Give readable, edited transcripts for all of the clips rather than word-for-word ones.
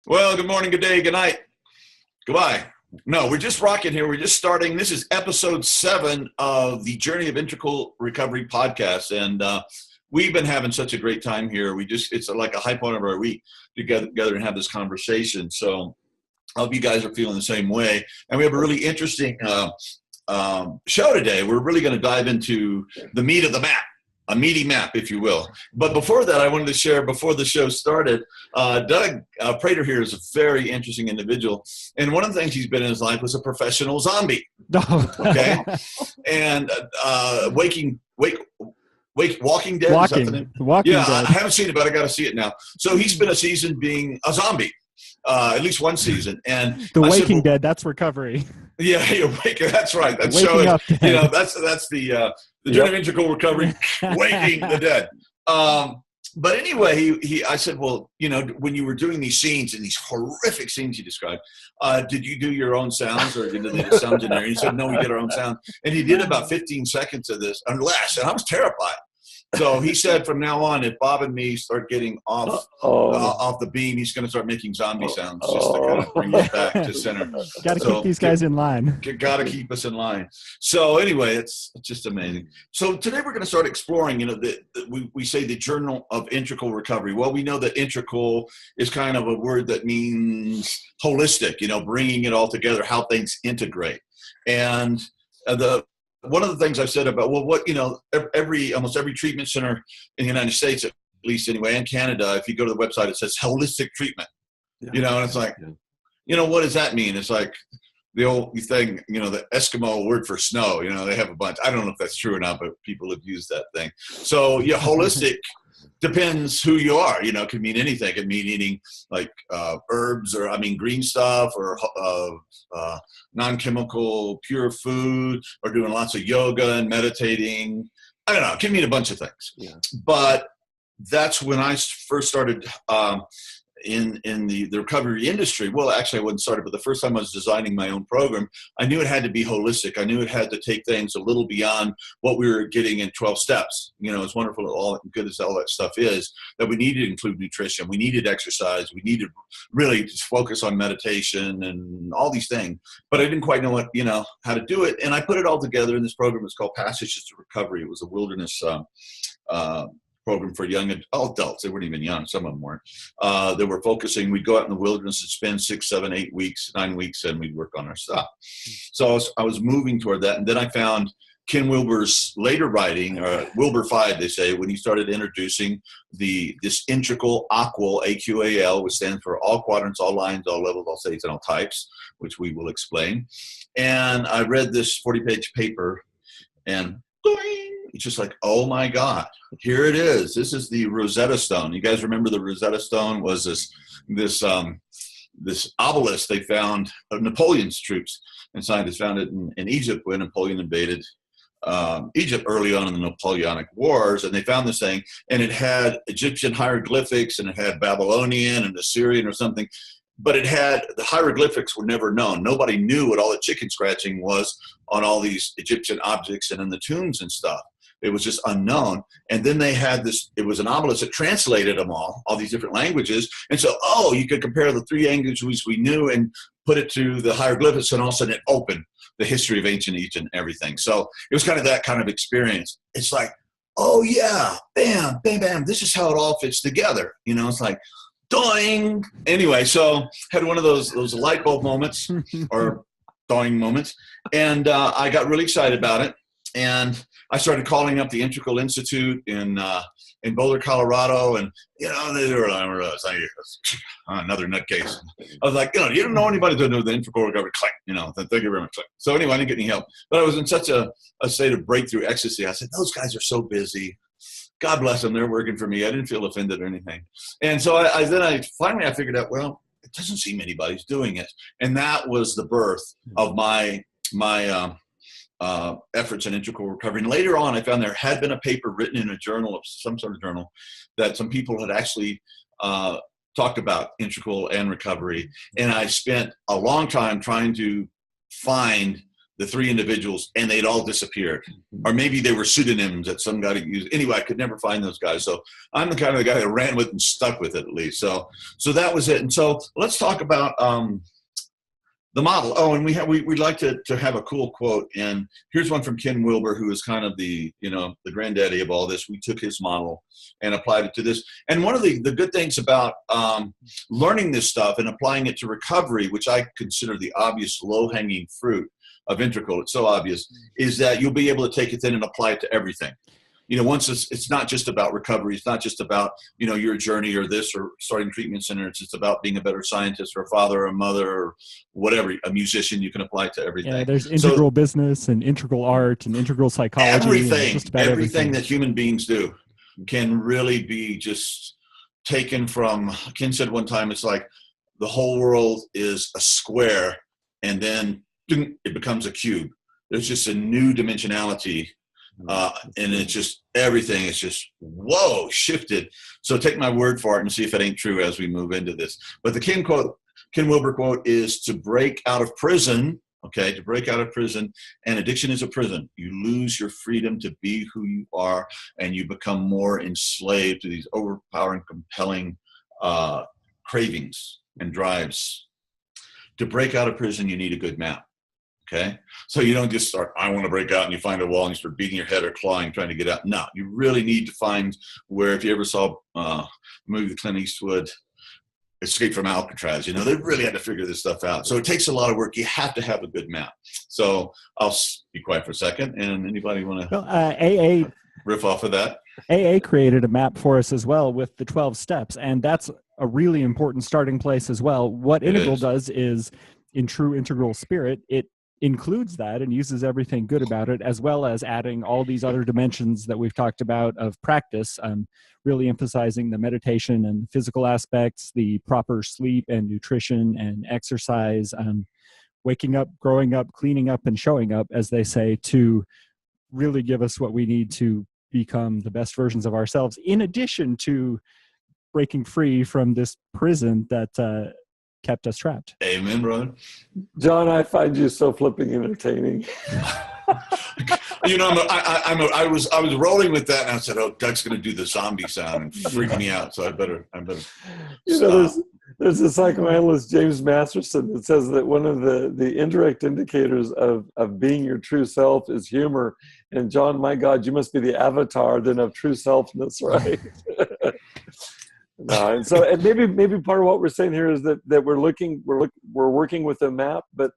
Well, good morning, good day, good night, goodbye. No, we're just rocking here. We're just starting. This is episode 7 of the Journey of Integral Recovery podcast. And we've been having such a great time here. It's like a high point of our week to get together and have this conversation. So I hope you guys are feeling the same way. And we have a really interesting show today. We're really going to dive into the meat of the map. A meaty map, if you will. But before that, I wanted to share, before the show started, Doug Prater here is a very interesting individual. And one of the things he's been in his life was a professional zombie. Okay? And Walking Dead? Walking Dead. I haven't seen it, but I got to see it now. So he spent a season being a zombie. At least one season. And The Waking Dead, that's recovery. Yeah, you're waking. That's right. That's Waking showing. up dead. That's the Journey of Integral Recovery, waking the dead. But anyway, I said, well, when you were doing these scenes and these horrific scenes you described, did you do your own sounds or did they do sounds in there? And he said, no, we did our own sound. And he did about 15 seconds of this, unless, and I was terrified. So he said, from now on, if Bob and me start getting off the beam, he's going to start making zombie sounds just to kind of bring us back to center. Got to keep these guys in line. Got to keep us in line. So anyway, it's just amazing. So today we're going to start exploring, we say the Journal of Integral Recovery. Well, we know that integral is kind of a word that means holistic, bringing it all together, how things integrate. And one of the things I've said about, almost every treatment center in the United States, at least anyway, and Canada, if you go to the website, it says holistic treatment, and it's like, what does that mean? It's like the old thing, the Eskimo word for snow, they have a bunch. I don't know if that's true or not, but people have used that thing. So yeah, holistic depends who you are, it could mean anything. It could mean eating like herbs or green stuff or non-chemical pure food or doing lots of yoga and meditating. I don't know. It can mean a bunch of things. Yeah. But that's when I first started in the recovery industry. Well, actually I wasn't started, but the first time I was designing my own program, I knew it had to be holistic. I knew it had to take things a little beyond what we were getting in 12 steps. As wonderful, all good as all that stuff is, that we needed to include nutrition. We needed exercise. We needed really just focus on meditation and all these things. But I didn't quite know how to do it. And I put it all together in this program. It's called Passages to Recovery. It was a wilderness program for young adults. They weren't even young. Some of them weren't. They were focusing. We'd go out in the wilderness and spend 6, 7, 8 weeks, 9 weeks, and we'd work on our stuff. So I was moving toward that. And then I found Ken Wilber's later writing, or Wilber 5, they say, when he started introducing this integral AQAL, AQAL, which stands for all quadrants, all lines, all levels, all states, and all types, which we will explain. And I read this 40-page paper, and it's just like, oh my God, here it is. This is the Rosetta Stone. You guys remember the Rosetta Stone was this obelisk they found of Napoleon's troops, and scientists found it in Egypt when Napoleon invaded Egypt early on in the Napoleonic Wars, and they found this thing, and it had Egyptian hieroglyphics, and it had Babylonian and Assyrian or something. But the hieroglyphics were never known. Nobody knew what all the chicken scratching was on all these Egyptian objects and in the tombs and stuff. It was just unknown. And then they had it was an obelisk that translated them all these different languages. And so, you could compare the 3 languages we knew and put it to the hieroglyphics, and all of a sudden it opened the history of ancient Egypt and everything. So it was kind of that kind of experience. It's like, oh yeah, bam, bam, bam, this is how it all fits together. It's like, doing. Anyway, so had one of those light bulb moments or doing moments, and I got really excited about it, and I started calling up the Integral Institute in Boulder, Colorado, and they were another nutcase. I was like, you don't know anybody that knows the Integral Recovery. Click, thank you very much. Click. So anyway, I didn't get any help, but I was in such a state of breakthrough ecstasy. I said, those guys are so busy. God bless them. They're working for me. I didn't feel offended or anything. And so I finally figured out, well, it doesn't seem anybody's doing it. And that was the birth of my efforts in integral recovery. And later on, I found there had been a paper written in a journal, of some sort of journal, that some people had actually talked about integral and recovery. And I spent a long time trying to find the three individuals, and they'd all disappeared. Or maybe they were pseudonyms that some guy used. Anyway, I could never find those guys. So I'm the kind of the guy that ran with and stuck with it at least. So that was it. And so let's talk about the model. Oh, and we'd like to have a cool quote. And here's one from Ken Wilber, who is kind of the granddaddy of all this. We took his model and applied it to this. And one of the good things about learning this stuff and applying it to recovery, which I consider the obvious low-hanging fruit of Integral, it's so obvious, is that you'll be able to take it then and apply it to everything. Once it's not just about recovery, it's not just about, your journey or this or starting treatment centers. It's about being a better scientist or a father or a mother or whatever, a musician. You can apply it to everything. Yeah, there's integral business and integral art and integral psychology. Everything that human beings do can really be just taken from, Ken said one time, it's like the whole world is a square and then it becomes a cube. There's just a new dimensionality. And it's just, everything is just, whoa, shifted. So take my word for it and see if it ain't true as we move into this. But the Ken Wilber quote is to break out of prison, to break out of prison, and addiction is a prison. You lose your freedom to be who you are, and you become more enslaved to these overpowering, compelling cravings and drives. To break out of prison, you need a good map. Okay, so you don't just start, I want to break out, and you find a wall and you start beating your head or clawing, trying to get out. No, you really need to find where, if you ever saw the movie with Clint Eastwood, Escape from Alcatraz, they really had to figure this stuff out. So it takes a lot of work. You have to have a good map. So I'll be quiet for a second. And anybody want to AA riff off of that? AA created a map for us as well with the 12 steps. And that's a really important starting place as well. What Integral does is, in true Integral spirit, it includes that and uses everything good about it, as well as adding all these other dimensions that we've talked about of practice, really emphasizing the meditation and physical aspects, the proper sleep and nutrition and exercise, waking up, growing up, cleaning up, and showing up, as they say, to really give us what we need to become the best versions of ourselves, in addition to breaking free from this prison that kept us trapped. Amen, brother. John, I find you so flipping entertaining. I was rolling with that, and I said, "Oh, Doug's going to do the zombie sound and freak me out." So I better. There's a psychoanalyst, James Masterson, that says that one of the indirect indicators of being your true self is humor. And John, my God, you must be the avatar then of true selfness, right? No, and maybe part of what we're saying here is that we're working with a map, but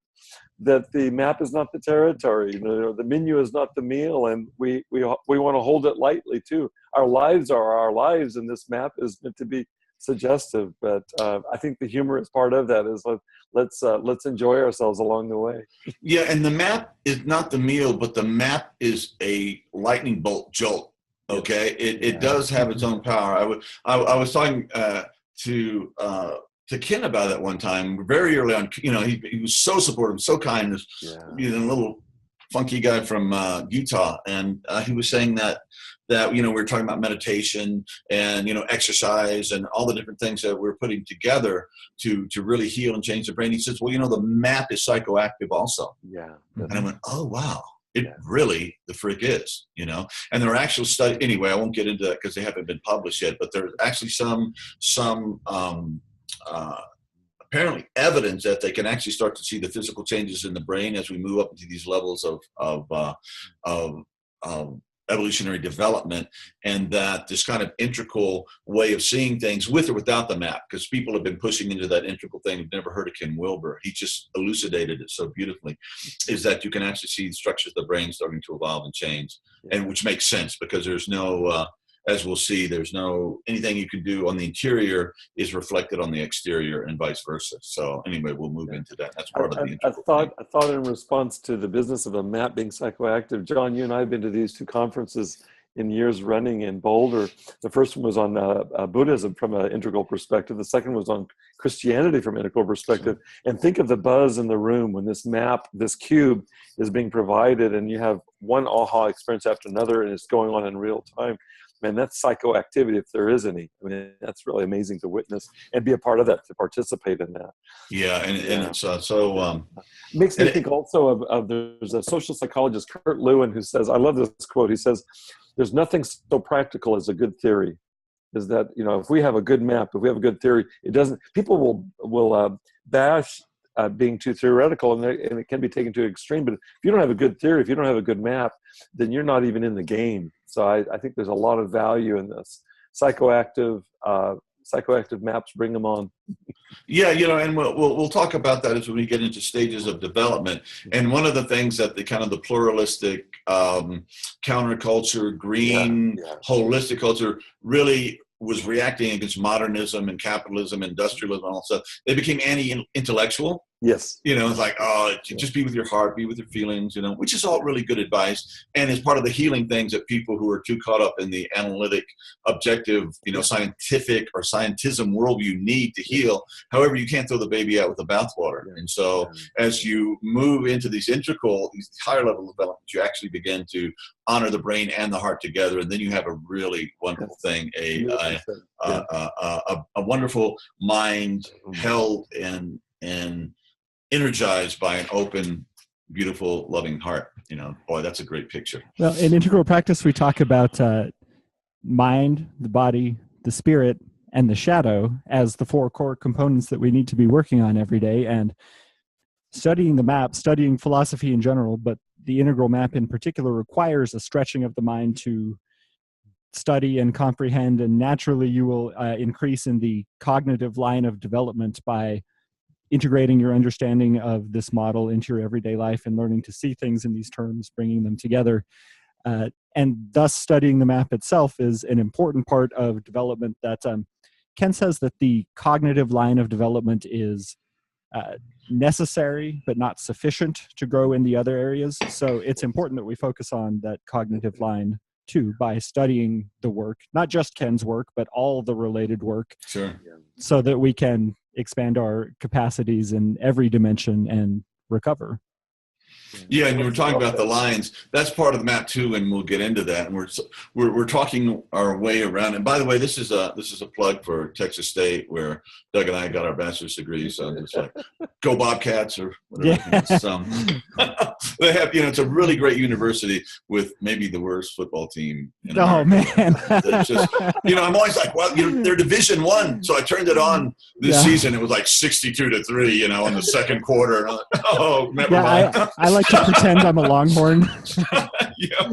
that the map is not the territory. The menu is not the meal, and we want to hold it lightly too. Our lives are our lives, and this map is meant to be suggestive. But I think the humor is part of that. Is let's enjoy ourselves along the way. Yeah, and the map is not the meal, but the map is a lightning bolt jolt. Okay, it does have its own power. I was talking to Ken about that one time, very early on. He was so supportive, so kind. He's a little funky guy from Utah, and he was saying that we were talking about meditation and exercise and all the different things that we're putting together to really heal and change the brain. He says, well, the map is psychoactive also. Yeah, and I went, oh wow. It really, the frick is, and there are actual studies. Anyway, I won't get into that because they haven't been published yet. But there's actually some apparently evidence that they can actually start to see the physical changes in the brain as we move up into these levels of evolutionary development, and that this kind of integral way of seeing things with or without the map, because people have been pushing into that integral thing. I've never heard of Ken Wilber. He just elucidated it so beautifully, is that you can actually see the structures of the brain starting to evolve and change, and which makes sense because there's no, as we'll see, there's no, anything you can do on the interior is reflected on the exterior and vice versa. So anyway, we'll move into that. That's part of the integral thing. I thought in response to the business of a map being psychoactive, John, you and I have been to these two conferences in years running in Boulder. The first one was on Buddhism from an integral perspective. The second was on Christianity from an integral perspective. And think of the buzz in the room when this map, this cube is being provided, and you have one aha experience after another, and it's going on in real time. man, that's psychoactivity if there is any. I mean, that's really amazing to witness and be a part of that, to participate in that. Yeah, and it's makes me think also of there's a social psychologist, Kurt Lewin, who says, I love this quote. He says, "There's nothing so practical as a good theory." Is that, if we have a good map, if we have a good theory, it doesn't. People will bash being too theoretical, and it can be taken to an extreme. But if you don't have a good theory, if you don't have a good map, then you're not even in the game. So I think there's a lot of value in this. Psychoactive maps, bring them on. Yeah, and we'll talk about that as we get into stages of development. And one of the things that the kind of the pluralistic counterculture, green, holistic culture really was reacting against modernism and capitalism, industrialism, and all that stuff. They became anti-intellectual. Yes. It's like, just be with your heart, be with your feelings, which is all really good advice. And it's part of the healing things that people who are too caught up in the analytic, objective, scientific or scientism worldview need to heal. However, you can't throw the baby out with the bathwater. And so as you move into these higher level developments, you actually begin to honor the brain and the heart together. And then you have a really wonderful thing, a wonderful mind held and energized by an open, beautiful, loving heart. Boy, that's a great picture. Well, in integral practice, we talk about mind, the body, the spirit, and the shadow as the 4 core components that we need to be working on every day. And studying the map, studying philosophy in general, but the integral map in particular, requires a stretching of the mind to study and comprehend. And naturally, you will increase in the cognitive line of development by integrating your understanding of this model into your everyday life and learning to see things in these terms, bringing them together. And thus studying the map itself is an important part of development that Ken says that the cognitive line of development is necessary but not sufficient to grow in the other areas. So it's important that we focus on that cognitive line too by studying the work, not just Ken's work, but all the related work. Sure. So that we can expand our capacities in every dimension and recover. Yeah, and you were talking about the lines. That's part of the map too, and we'll get into that. And we're talking our way around. And by the way, this is a plug for Texas State, where Doug and I got our bachelor's degrees. So it's like, go Bobcats or whatever. Yeah. They have, it's a really great university with maybe the worst football team in America. Man, it's just, I'm always like, well, they're Division I. So I turned it on this season. It was like 62-3, in the second quarter. And I'm like, never mind. I like to pretend I'm a Longhorn. Yeah.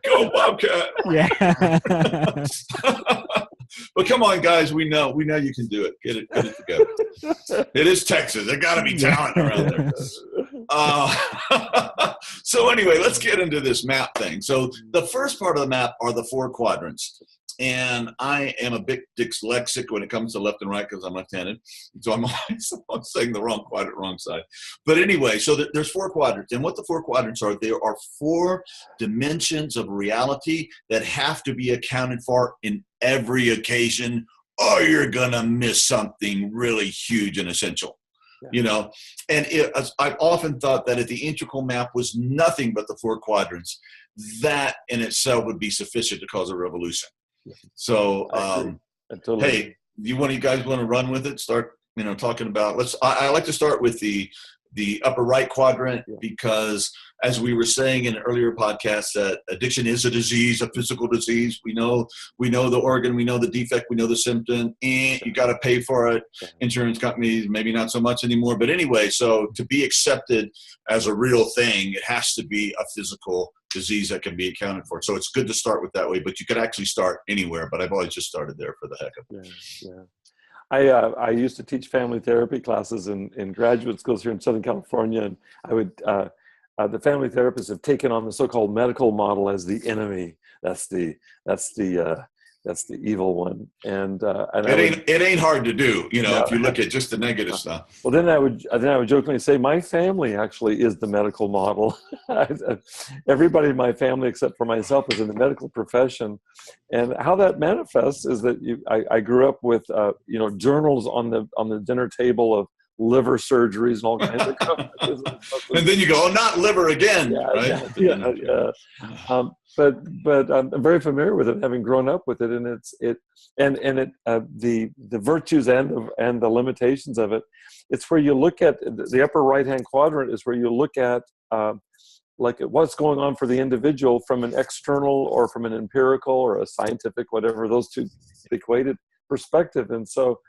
Go Bobcat. Yeah. But come on, guys, we know you can do it. Get it together. It is Texas. There got to be talent around there. So anyway, let's get into this map thing. So the first part of the map are the 4 quadrants. And I am a bit dyslexic when it comes to left and right because I'm left-handed. So I'm always saying the wrong quadrant, wrong side. But anyway, so there's 4 quadrants. And what the 4 quadrants are, there are 4 dimensions of reality that have to be accounted for in every occasion, or you're going to miss something really huge and essential. Yeah. And I've often thought that if the integral map was nothing but the 4 quadrants, that in itself would be sufficient to cause a revolution. So, hey, you guys want to run with it? Start, talking about. I like to start with the upper right quadrant because, as we were saying in an earlier podcast, that addiction is a disease, a physical disease. We know the organ, we know the defect, we know the symptom, and you got to pay for it. Insurance companies, maybe not so much anymore. But anyway, so to be accepted as a real thing, it has to be a physical disease that can be accounted for. So it's good to start with that way, but you could actually start anywhere. But I've always just started there for the heck of it. Yeah. I used to teach family therapy classes in graduate schools here in Southern California, and I would the family therapists have taken on the so-called medical model as the enemy. That's the evil one, and it ain't hard to do, if you look at just the negative stuff. Well, then I would jokingly say my family actually is the medical model. Everybody in my family except for myself is in the medical profession, and how that manifests is that I grew up with journals on the dinner table of liver surgeries and all kinds of stuff. And then you go, oh, not liver again, right? Yeah. But I'm very familiar with it, having grown up with it, and the virtues and the limitations of it. It's where you look at the upper right-hand quadrant is where you look at like what's going on for the individual from an external or from an empirical or a scientific, whatever, those two equated perspective. And so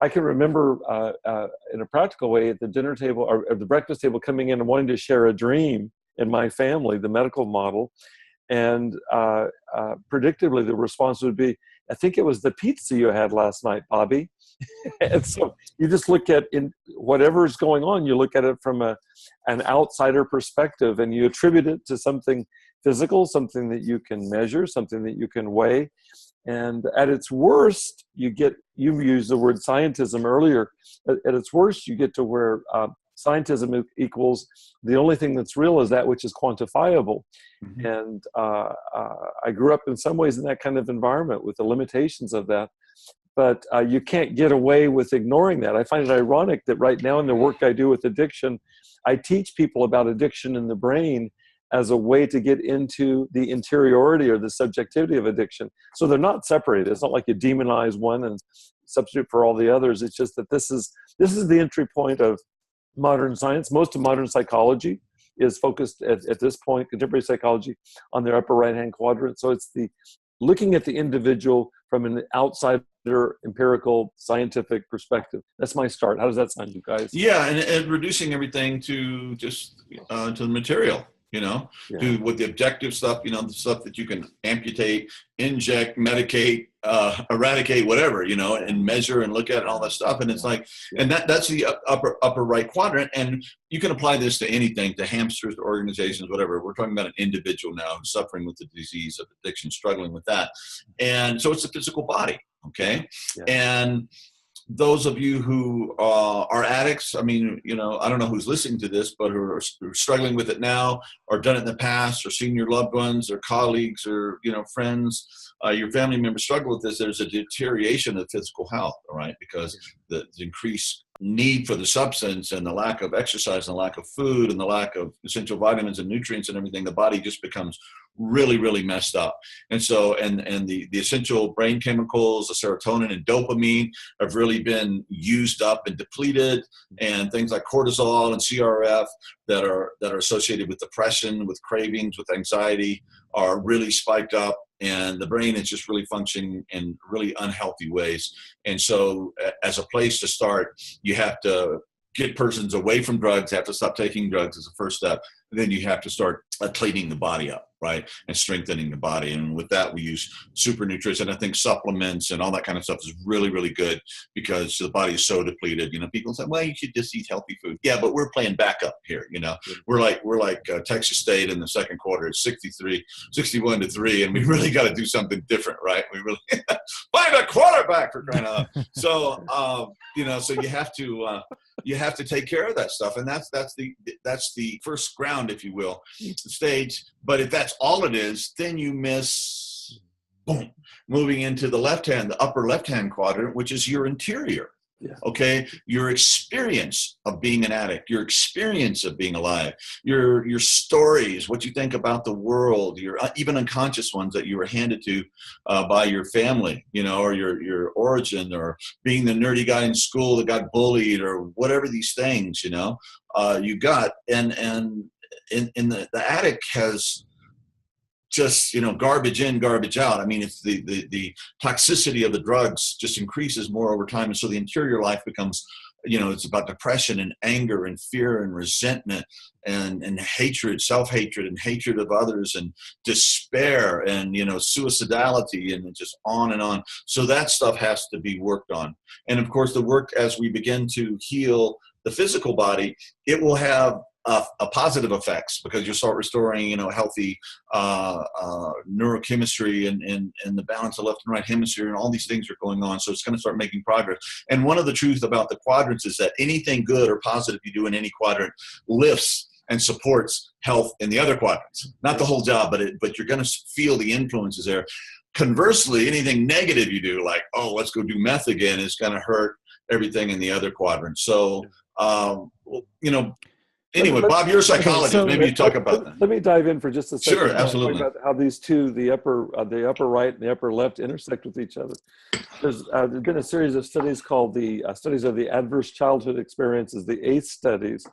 I can remember in a practical way at the dinner table or at the breakfast table coming in and wanting to share a dream in my family, the medical model. And predictably, the response would be, I think it was the pizza you had last night, Bobby. And so you just look at in whatever is going on, you look at it from an outsider perspective, and you attribute it to something physical, something that you can measure, something that you can weigh. And at its worst, you used the word scientism earlier. At its worst, you get to where scientism equals the only thing that's real is that which is quantifiable. Mm-hmm. And I grew up in some ways in that kind of environment with the limitations of that. But you can't get away with ignoring that. I find it ironic that right now in the work I do with addiction, I teach people about addiction in the brain as a way to get into the interiority or the subjectivity of addiction. So they're not separated. It's not like you demonize one and substitute for all the others. It's just that this is the entry point of modern science. Most of modern psychology is focused at this point, contemporary psychology, on their upper right-hand quadrant. So it's the looking at the individual from an outsider, empirical, scientific perspective. That's my start. How does that sound, you guys? Yeah, and reducing everything to just to the material. To with the objective stuff, the stuff that you can amputate, inject, medicate, eradicate, whatever, and measure and look at and all that stuff. And it's like, and that's the upper right quadrant. And you can apply this to anything, to hamsters, to organizations, whatever. We're talking about an individual now who's suffering with the disease of addiction, struggling with that. And so it's the physical body. Okay. Yeah. And those of you who are addicts, I mean, I don't know who's listening to this, but who are struggling with it now, or done it in the past, or seen your loved ones, or colleagues, or friends, your family members struggle with this. There's a deterioration of physical health, all right, because the increased need for the substance and the lack of exercise and the lack of food and the lack of essential vitamins and nutrients and everything, the body just becomes really, really messed up. And so, and the essential brain chemicals, the serotonin and dopamine have really been used up and depleted, and things like cortisol and CRF that are associated with depression, with cravings, with anxiety are really spiked up, and the brain is just really functioning in really unhealthy ways. And so as a place to start, you have to get persons away from drugs, have to stop taking drugs as a first step. And then you have to start cleaning the body up, right? And strengthening the body. And with that, we use super nutrition. I think supplements and all that kind of stuff is really, really good because the body is so depleted. People say, well, you should just eat healthy food. Yeah, but we're playing backup here. We're like Texas State in the second quarter. It's 61-3, and we really got to do something different, right? We really find a quarterback, for crying out loud. So, so you have to take care of that stuff, and that's the first ground, if you will, the stage. But if that's all it is, then you miss, boom, moving into the upper left-hand quadrant, which is your interior. Yeah. Okay, your experience of being an addict, your experience of being alive, your stories, what you think about the world, your even unconscious ones that you were handed to by your family, or your origin, or being the nerdy guy in school that got bullied, or whatever these things, you got, and the addict has just garbage in, garbage out. I mean, it's the toxicity of the drugs just increases more over time, and so the interior life becomes, it's about depression and anger and fear and resentment and hatred, self-hatred and hatred of others and despair and suicidality and just on and on. So that stuff has to be worked on, and of course, the work as we begin to heal the physical body, it will have a positive effects because you'll start restoring, healthy neurochemistry and the balance of left and right hemisphere, and all these things are going on. So it's going to start making progress. And one of the truths about the quadrants is that anything good or positive you do in any quadrant lifts and supports health in the other quadrants. Not the whole job, but you're going to feel the influences there. Conversely, anything negative you do, like, oh, let's go do meth again, is going to hurt everything in the other quadrant. So Anyway, Bob, you're a psychologist. So, maybe you talk about that. Let me dive in for just a second. Sure, absolutely. Talk about how these two, the upper right and the upper left, intersect with each other. There's been a series of studies called the Studies of the Adverse Childhood Experiences, the ACE studies,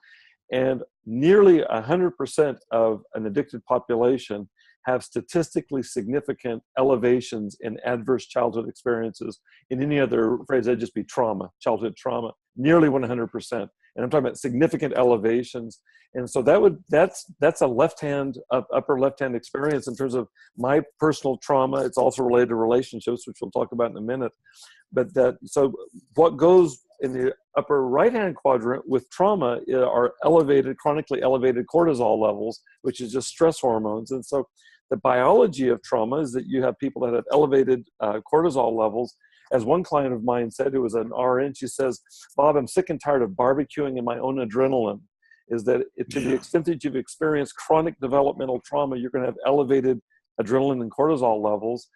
and nearly 100% of an addicted population have statistically significant elevations in adverse childhood experiences. In any other phrase, that'd just be trauma, childhood trauma, nearly 100%. And I'm talking about significant elevations. And so that's a upper left-hand experience in terms of my personal trauma. It's also related to relationships, which we'll talk about in a minute. So what goes in the upper right-hand quadrant with trauma are chronically elevated cortisol levels, which is just stress hormones. And so the biology of trauma is that you have people that have elevated cortisol levels. As one client of mine said, who was an RN, she says, Bob, I'm sick and tired of barbecuing in my own adrenaline. Is that to the extent that you've experienced chronic developmental trauma, you're going to have elevated adrenaline and cortisol levels.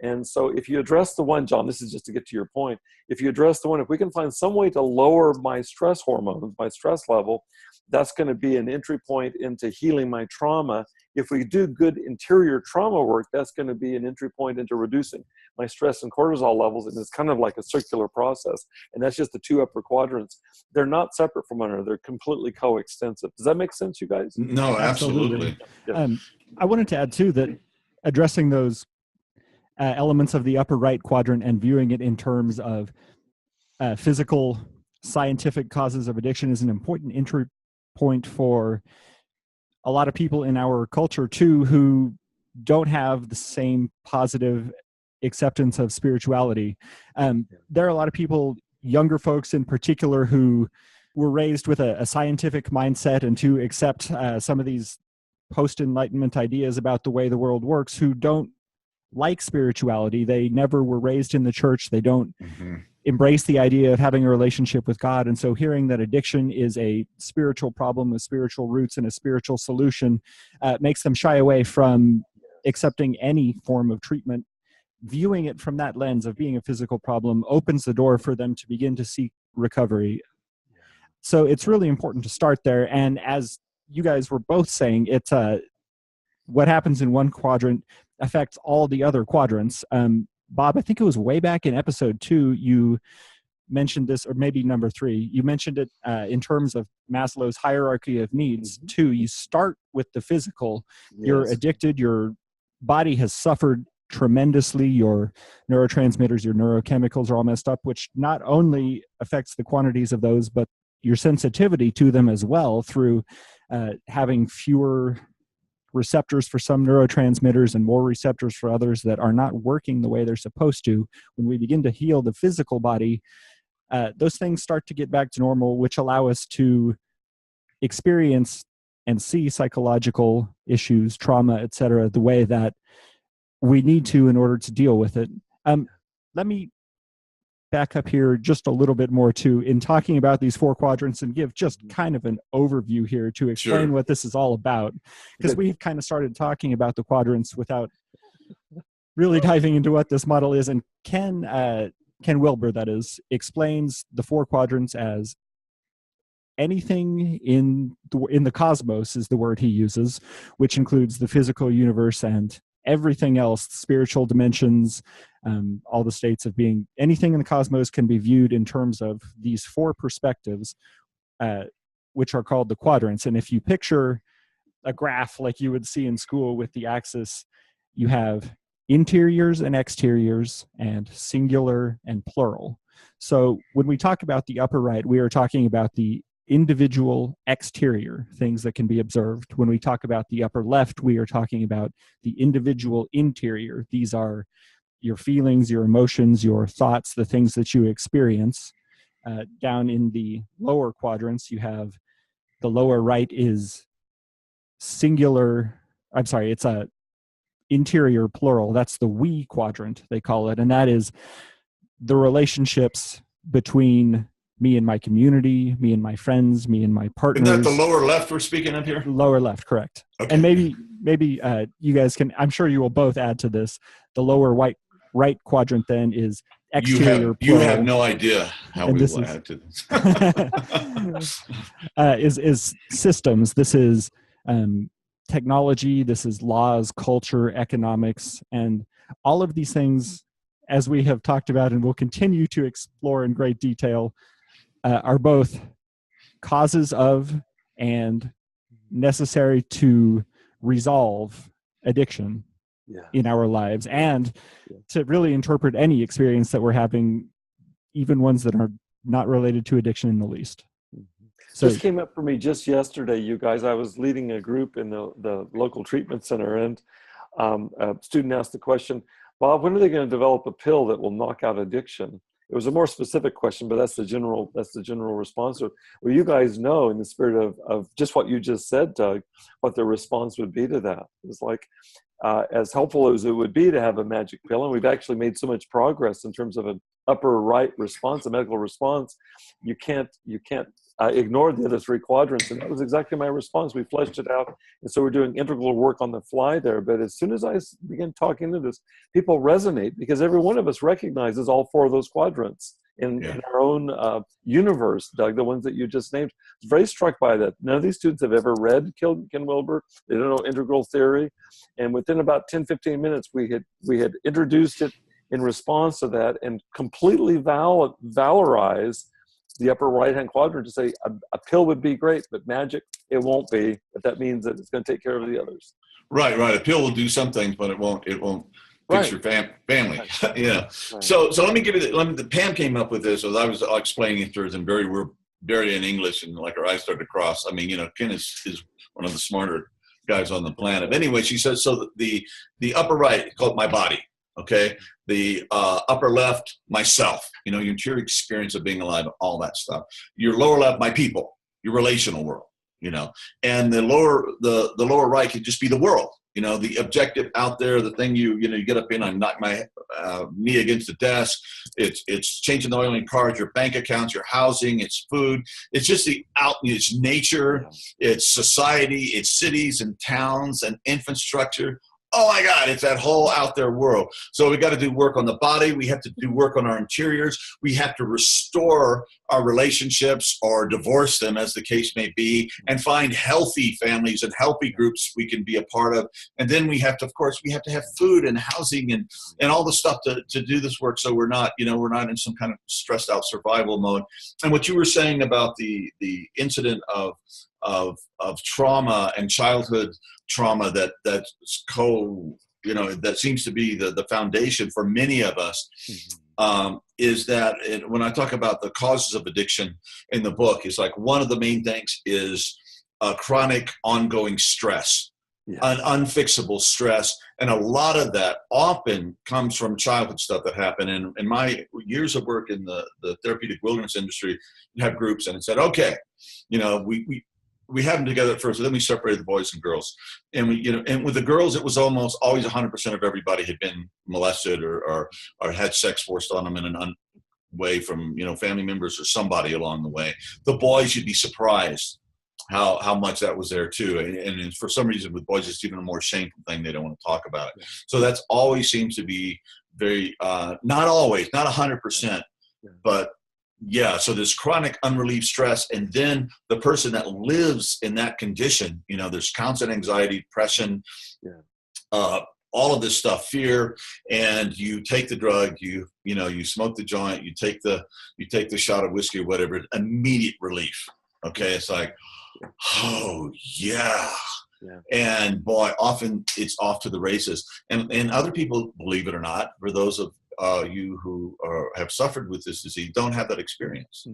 And so if you address the one, John, this is just to get to your point, if you address the one, if we can find some way to lower my stress hormones, my stress level, that's going to be an entry point into healing my trauma. If we do good interior trauma work, that's going to be an entry point into reducing my stress and cortisol levels. And it's kind of like a circular process. And that's just the two upper quadrants. They're not separate from one another. They're completely coextensive. Does that make sense, you guys? No, absolutely. Yeah. I wanted to add too that addressing those elements of the upper right quadrant and viewing it in terms of physical, scientific causes of addiction is an important entry point for a lot of people in our culture too, who don't have the same positive acceptance of spirituality. There are a lot of people, younger folks in particular, who were raised with a scientific mindset and to accept some of these post-enlightenment ideas about the way the world works, who don't like spirituality. They never were raised in the church. They don't embrace the idea of having a relationship with God. And so hearing that addiction is a spiritual problem with spiritual roots and a spiritual solution makes them shy away from accepting any form of treatment. Viewing it from that lens of being a physical problem opens the door for them to begin to seek recovery. So it's really important to start there. And as you guys were both saying, it's what happens in one quadrant affects all the other quadrants. Bob, I think it was way back in episode 2, you mentioned this, or maybe number 3, you mentioned it in terms of Maslow's hierarchy of needs too. You start with the physical. Yes. You're addicted. Your body has suffered tremendously. Your neurotransmitters, your neurochemicals are all messed up, which not only affects the quantities of those, but your sensitivity to them as well through having fewer receptors for some neurotransmitters and more receptors for others that are not working the way they're supposed to. When we begin to heal the physical body, those things start to get back to normal, which allow us to experience and see psychological issues, trauma, etc., the way that we need to in order to deal with it. Let me back up here just a little bit more too in talking about these 4 quadrants and give just kind of an overview here to explain what this is all about, because we've kind of started talking about the quadrants without really diving into what this model is. And Ken Wilber, that is, explains the 4 quadrants as anything in the cosmos is the word he uses, which includes the physical universe and everything else, spiritual dimensions, all the states of being. Anything in the cosmos can be viewed in terms of these 4 perspectives, which are called the quadrants. And if you picture a graph like you would see in school with the axis, you have interiors and exteriors and singular and plural. So when we talk about the upper right, we are talking about the individual exterior things that can be observed. When we talk about the upper left, we are talking about the individual interior. These are your feelings, your emotions, your thoughts, the things that you experience. Down in the lower quadrants, you have the lower right is singular. I'm sorry, it's a interior plural. That's the we quadrant, they call it. And that is the relationships between me and my community, me and my friends, me and my partners. Isn't that the lower left we're speaking of here? Lower left, correct. Okay. And maybe you guys can, I'm sure you will both add to this, the lower right quadrant then is exterior you have no idea how we will add to this. Is systems. This is technology. This is laws, culture, economics, and all of these things, as we have talked about and will continue to explore in great detail, are both causes of and necessary to resolve addiction in our lives, and to really interpret any experience that we're having, even ones that are not related to addiction in the least. So this came up for me just yesterday, you guys. I was leading a group in the local treatment center, and a student asked the question, Bob, when are they going to develop a pill that will knock out addiction? It was a more specific question, but that's the general response. Well, you guys know, in the spirit of just what you just said, Doug, what the response would be to that. It's like, as helpful as it would be to have a magic pill, and we've actually made so much progress in terms of an upper right response, a medical response, you can't ignore the other three quadrants. And that was exactly my response. We fleshed it out. And so we're doing integral work on the fly there. But as soon as I begin talking to this, people resonate, because every one of us recognizes all four of those quadrants in our own universe, Doug, the ones that you just named. I was very struck by that. None of these students have ever read Ken Wilber. They don't know integral theory. And within about 10, 15 minutes, we had introduced it in response to that, and completely valorize the upper right-hand quadrant to say a pill would be great, but magic, it won't be. But that means that it's going to take care of the others. Right. A pill will do some things, but it won't fix your family. Right. Yeah. Right. So let me give you the Pam came up with this as I was explaining it to her, and we're very in English, and like our eyes started to cross. I mean, Ken is one of the smarter guys on the planet. Anyway, she says, so the upper right, called my body. Okay. The upper left, myself, your interior experience of being alive, all that stuff. Your lower left, my people, your relational world, and the lower right could just be the world, the objective out there, the thing you get up in, I knock my knee against the desk. It's changing the oil in cars, your bank accounts, your housing, it's food. It's just it's nature, it's society, it's cities and towns and infrastructure. Oh my God, it's that whole out there world. So we got to do work on the body. We have to do work on our interiors. We have to restore our relationships or divorce them, as the case may be, and find healthy families and healthy groups we can be a part of. And then we have to, of course, have food and housing and all the stuff to do this work. So we're not in some kind of stressed out survival mode. And what you were saying about the incident of trauma and childhood trauma that seems to be the foundation for many of us, is that when I talk about the causes of addiction in the book, it's like one of the main things is chronic ongoing stress, an unfixable stress. And a lot of that often comes from childhood stuff that happened. And in my years of work in the therapeutic wilderness industry, you have groups, and it said, okay, we had them together at first, and then we separated the boys and girls. And and with the girls, it was almost always 100% of everybody had been molested or had sex forced on them in an way from, family members or somebody along the way. The boys, you'd be surprised how much that was there too. And for some reason with boys, it's even a more shameful thing. They don't want to talk about it. So that's always seems to be very, not always, not 100%, but yeah, so there's chronic unrelieved stress, and then the person that lives in that condition, there's constant anxiety, depression, all of this stuff, fear, and you take the drug, you smoke the joint, you take the shot of whiskey or whatever, immediate relief. Okay, it's like, oh yeah. And boy, often it's off to the races, and other people, believe it or not, for those of you who have suffered with this disease, don't have that experience.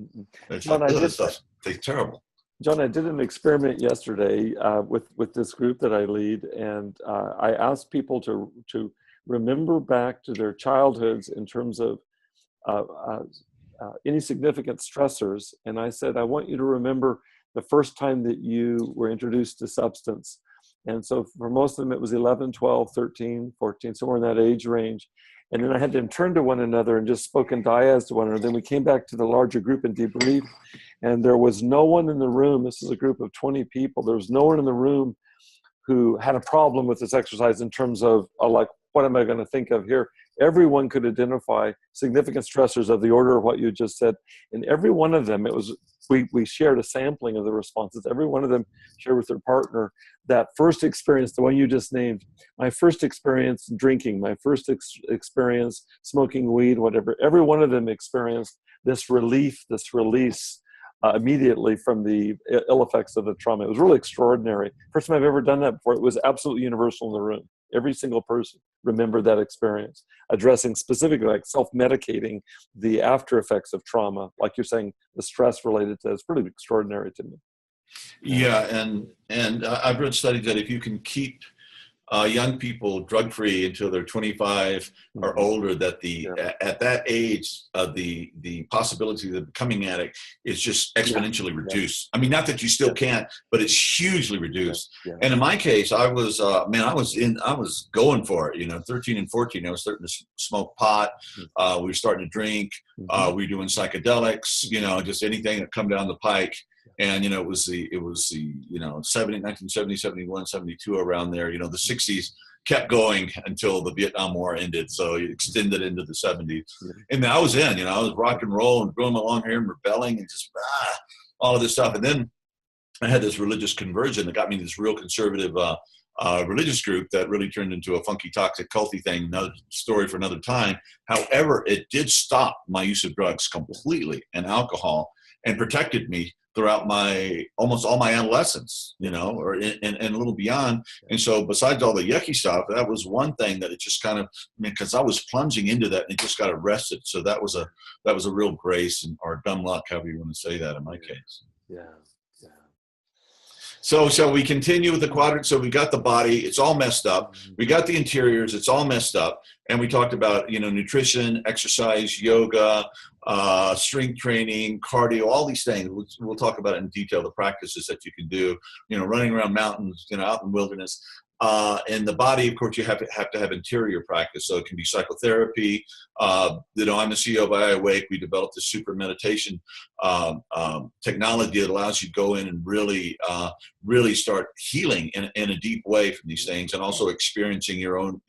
It's John, it's terrible. John, I did an experiment yesterday with this group that I lead, and I asked people to remember back to their childhoods in terms of any significant stressors. And I said, I want you to remember the first time that you were introduced to substance. And so for most of them, it was 11, 12, 13, 14, somewhere in that age range. And then I had them turn to one another and just spoke in dyads to one another. Then we came back to the larger group and debriefed. And there was no one in the room. This is a group of 20 people. There was no one in the room who had a problem with this exercise in terms of like, what am I going to think of here? everyone could identify significant stressors of the order of what you just said. And every one of them, we shared a sampling of the responses. Every one of them shared with their partner that first experience, the one you just named, my first experience drinking, my first experience smoking weed, whatever. Every one of them experienced this relief, this release immediately from the ill effects of the trauma. It was really extraordinary. First time I've ever done that before. It was absolutely universal in the room. Every single person remembered that experience, addressing specifically like self-medicating the after effects of trauma. Like you're saying, the stress related to it. It's pretty extraordinary to me. Yeah, and I've read studies that if you can keep young people drug-free until they're 25 or older, that at that age, the possibility of becoming addict is just exponentially reduced. I mean, not that you still can't, but it's hugely reduced. And in my case, I was going for it. 13 and 14, I was starting to smoke pot. We were starting to drink. We were doing psychedelics. Just anything that come down the pike. And, it was the 1970, 71, 72, around there. The 60s kept going until the Vietnam War ended. So it extended into the 70s. And I was in, I was rock and roll and growing my long hair and rebelling and just all of this stuff. And then I had this religious conversion that got me this real conservative religious group that really turned into a funky, toxic, culty thing. Another story for another time. However, it did stop my use of drugs completely and alcohol, and protected me throughout almost all my adolescence, and a little beyond. And so besides all the yucky stuff, that was one thing that it just kind of, because I was plunging into that and it just got arrested. So that was a real grace or dumb luck, however you want to say that in my case. Yeah. So we continue with the quadrant. So we got the body, it's all messed up. We got the interiors, it's all messed up. And we talked about, nutrition, exercise, yoga, strength training, cardio, all these things. We'll talk about it in detail, the practices that you can do, running around mountains, out in the wilderness. And the body, of course, you have to have interior practice. So it can be psychotherapy. I'm the CEO of I Awake. We developed a super meditation technology that allows you to go in and really start healing in a deep way from these things, and also experiencing your own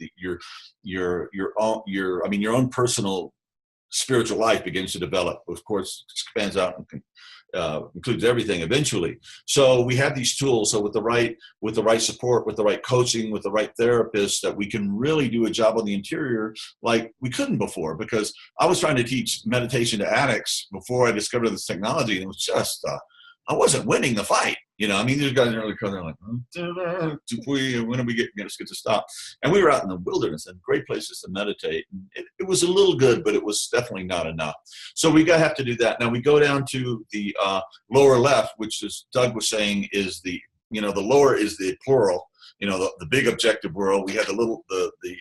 personal spiritual life begins to develop. Of course, expands out and includes everything eventually. So we have these tools. So with the right support, with the right coaching, with the right therapist, that we can really do a job on the interior like we couldn't before. Because I was trying to teach meditation to addicts before I discovered this technology, and it was just I wasn't winning the fight. These guys are really coming like, when are we going to get to stop? And we were out in the wilderness and great places to meditate. And it was a little good, but it was definitely not enough. So we have to do that. Now we go down to the lower left, which is Doug was saying is the lower is the plural, the big objective world. We had the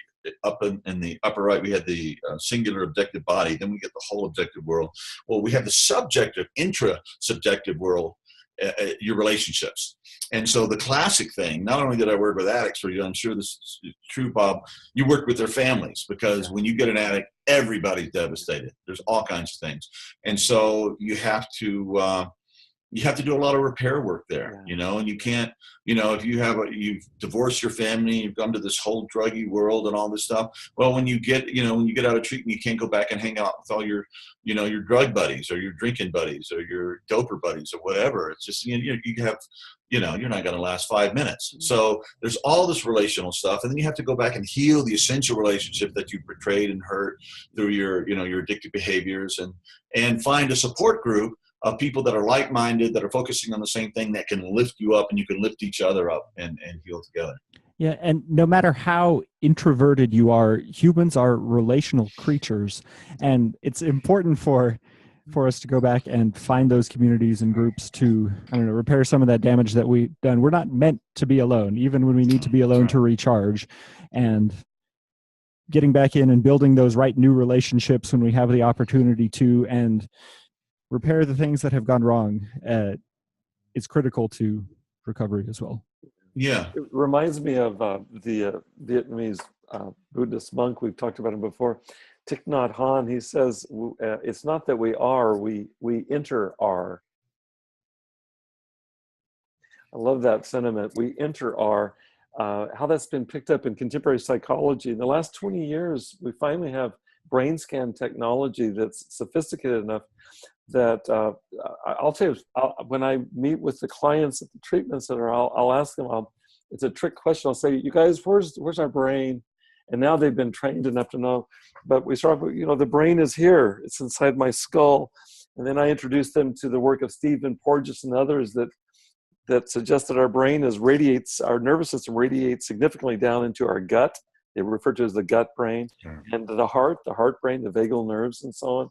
up in the upper right, we had the singular objective body. Then we get the whole objective world. Well, we have the subjective, intra-subjective world, your relationships. And so the classic thing, not only did I work with addicts for you, I'm sure this is true, Bob, you work with their families, because when you get an addict, everybody's devastated. There's all kinds of things. And so you have to do a lot of repair work there, and you can't, if you've divorced your family, you've gone to this whole druggy world and all this stuff. Well, when you get out of treatment, you can't go back and hang out with all your, your drug buddies or your drinking buddies or your doper buddies or whatever. It's just, you have, you're not going to last 5 minutes. So there's all this relational stuff. And then you have to go back and heal the essential relationship that you betrayed and hurt through your, your addictive behaviors, and find a support group of people that are like-minded, that are focusing on the same thing, that can lift you up, and you can lift each other up and heal together. Yeah, and no matter how introverted you are, humans are relational creatures, and it's important for us to go back and find those communities and groups to, repair some of that damage that we've done. We're not meant to be alone, even when we need to be alone to recharge, and getting back in and building those right new relationships when we have the opportunity to, and repair the things that have gone wrong. It's critical to recovery as well. Yeah. It reminds me of the Vietnamese Buddhist monk. We've talked about him before. Thich Nhat Hanh, he says, it's not that we are, we enter are. I love that sentiment. We enter are. how that's been picked up in contemporary psychology. In the last 20 years, we finally have brain scan technology that's sophisticated enough that I'll tell you, when I meet with the clients at the treatment center, I'll ask them, it's a trick question. I'll say, you guys, where's our brain? And now they've been trained enough to know, but we start with, the brain is here. It's inside my skull. And then I introduce them to the work of Stephen Porges and others that suggest that our nervous system radiates significantly down into our gut. They refer to it as the gut brain, and the heart brain, the vagal nerves, and so on.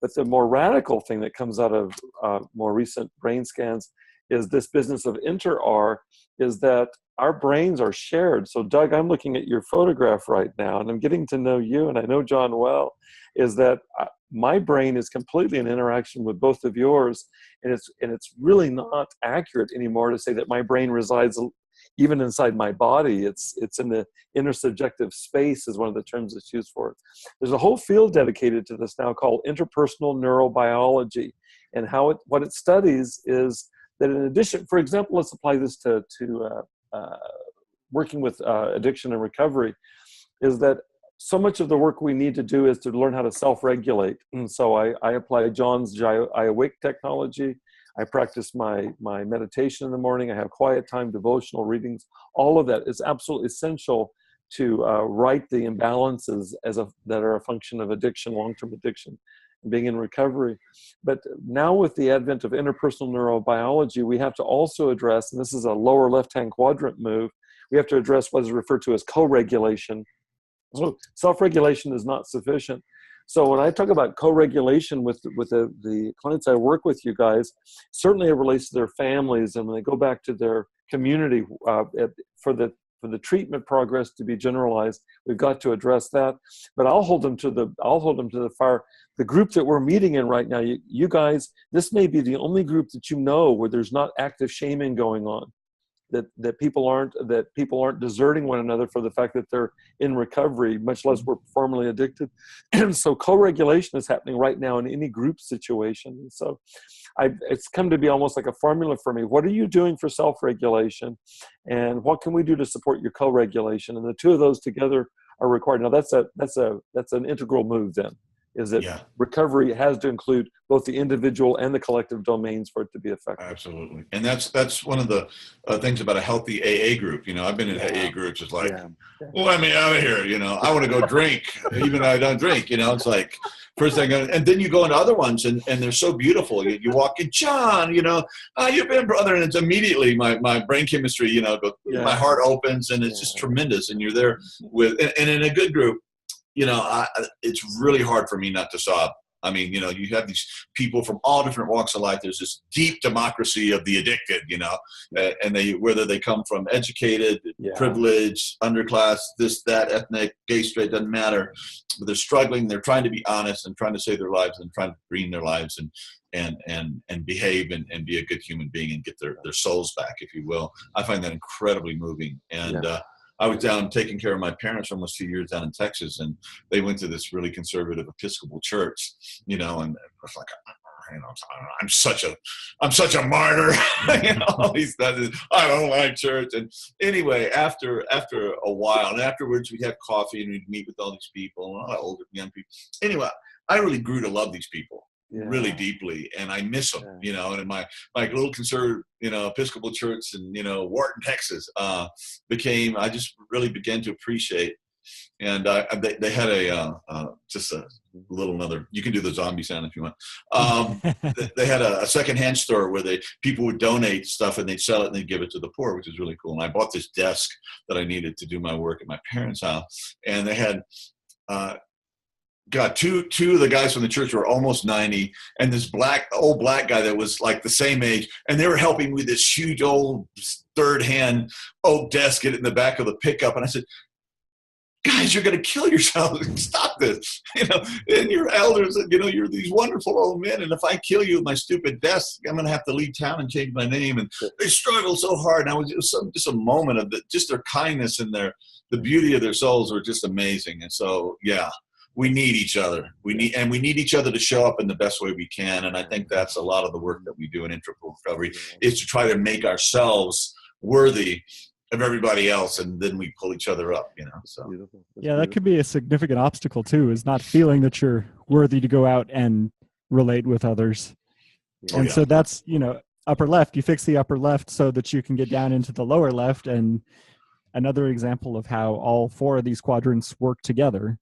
But the more radical thing that comes out of more recent brain scans is this business of inter-R, is that our brains are shared. So Doug, I'm looking at your photograph right now, and I'm getting to know you, and I know John well, is that my brain is completely in interaction with both of yours, and it's really not accurate anymore to say that my brain resides even inside my body. It's in the intersubjective space is one of the terms that's used for it. There's a whole field dedicated to this now called interpersonal neurobiology, and what it studies is that in addition, for example, let's apply this to working with addiction and recovery, is that so much of the work we need to do is to learn how to self-regulate. And so I apply John's I Awake technology. I practice my meditation in the morning. I have quiet time, devotional readings. All of that is absolutely essential to right the imbalances that are a function of addiction, long-term addiction, and being in recovery. But now with the advent of interpersonal neurobiology, we have to also address, and this is a lower left-hand quadrant move, we have to address what is referred to as co-regulation. So self-regulation is not sufficient. So when I talk about co-regulation with the clients I work with, you guys, certainly it relates to their families, and when they go back to their community for the treatment progress to be generalized, we've got to address that. But I'll hold them to the fire. The group that we're meeting in right now, you guys, this may be the only group that where there's not active shaming going on. That people aren't deserting one another for the fact that they're in recovery, much less we're formerly addicted. And so co-regulation is happening right now in any group situation. And so it's come to be almost like a formula for me. What are you doing for self-regulation, and what can we do to support your co-regulation? And the two of those together are required. Now that's an integral move then. Is that recovery has to include both the individual and the collective domains for it to be effective. Absolutely. And that's one of the things about a healthy AA group. I've been in AA groups. It's like, let me out of here. I want to go drink, even though I don't drink. It's like first thing. And then you go into other ones, and they're so beautiful. You walk in, John, you've been brother. And it's immediately my brain chemistry, my heart opens, and it's just tremendous. And you're there and in a good group, it's really hard for me not to sob. I mean, you have these people from all different walks of life. There's this deep democracy of the addicted, and whether they come from educated, privileged, underclass, this, that, ethnic, gay, straight, doesn't matter. But they're struggling. They're trying to be honest and trying to save their lives and trying to green their lives and behave and be a good human being and get their souls back, if you will. I find that incredibly moving. And, I was down taking care of my parents for almost 2 years down in Texas, and they went to this really conservative Episcopal church, and I was like, I'm such a martyr, I don't like church. And anyway, after a while, and afterwards we'd have coffee and we'd meet with all these people, and a lot of older, young people. Anyway, I really grew to love these people. Really deeply, and I miss them, and in my little conservative, Episcopal church in, Wharton, Texas, I just really began to appreciate, and they had just a little another, you can do the zombie sound if you want. They had a secondhand store where people would donate stuff and they'd sell it and they'd give it to the poor, which is really cool. And I bought this desk that I needed to do my work at my parents' house, and they had, got two of the guys from the church were almost 90, and this old black guy that was like the same age, and they were helping me with this huge old third-hand oak desk, get it in the back of the pickup. And I said, guys, you're going to kill yourselves. Stop this. And you're elders, you're these wonderful old men, and if I kill you with my stupid desk, I'm going to have to leave town and change my name. And they struggled so hard. And it was just a moment of just their kindness and the beauty of their souls were just amazing. And so, we need each other. We need each other to show up in the best way we can. And I think that's a lot of the work that we do in integral recovery, is to try to make ourselves worthy of everybody else, and then we pull each other up, so. Beautiful. Yeah, that could be a significant obstacle too, is not feeling that you're worthy to go out and relate with others. And so that's, upper left, you fix the upper left so that you can get down into the lower left. And another example of how all four of these quadrants work together.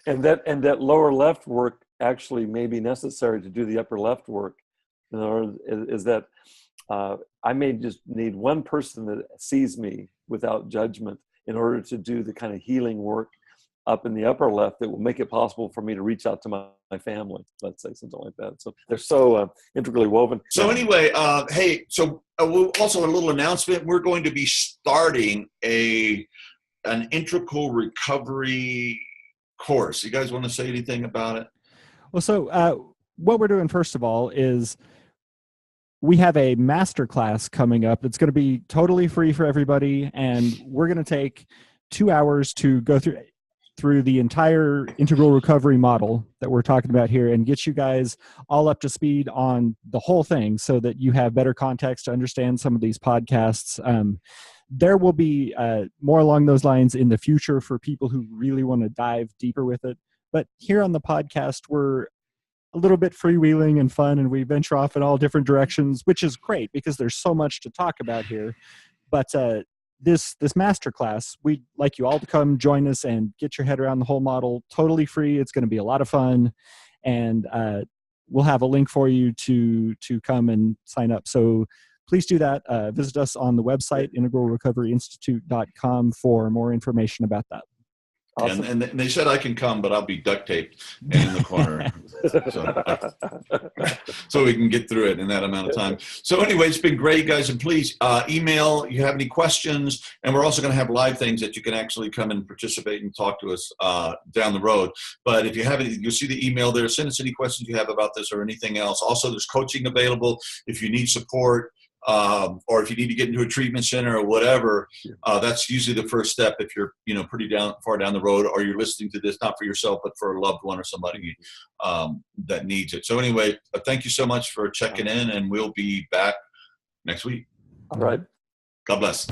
And that lower left work actually may be necessary to do the upper left work. In other words, is that I may just need one person that sees me without judgment in order to do the kind of healing work up in the upper left that will make it possible for me to reach out to my family, let's say, something like that. So they're so integrally woven. So anyway, hey, so also a little announcement. We're going to be starting an integral recovery course. You guys want to say anything about it? Well, so what we're doing first of all is we have a master class coming up. It's going to be totally free for everybody, and we're going to take 2 hours to go through the entire integral recovery model that we're talking about here and get you guys all up to speed on the whole thing so that you have better context to understand some of these podcasts. There will be more along those lines in the future for people who really want to dive deeper with it. But here on the podcast, we're a little bit freewheeling and fun, and we venture off in all different directions, which is great because there's so much to talk about here. But this masterclass, we'd like you all to come join us and get your head around the whole model, totally free. It's going to be a lot of fun, and we'll have a link for you to come and sign up. So please do that. Visit us on the website, integralrecoveryinstitute.com, for more information about that. Awesome. And they said I can come, but I'll be duct taped in the corner so we can get through it in that amount of time. So anyway, it's been great, guys. And please email if you have any questions. And we're also going to have live things that you can actually come and participate and talk to us down the road. But if you have any, you'll see the email there. Send us any questions you have about this or anything else. Also, there's coaching available if you need support. Or if you need to get into a treatment center or whatever, that's usually the first step if you're, pretty far down the road, or you're listening to this, not for yourself, but for a loved one or somebody that needs it. So anyway, thank you so much for checking in, and we'll be back next week. All right. God bless.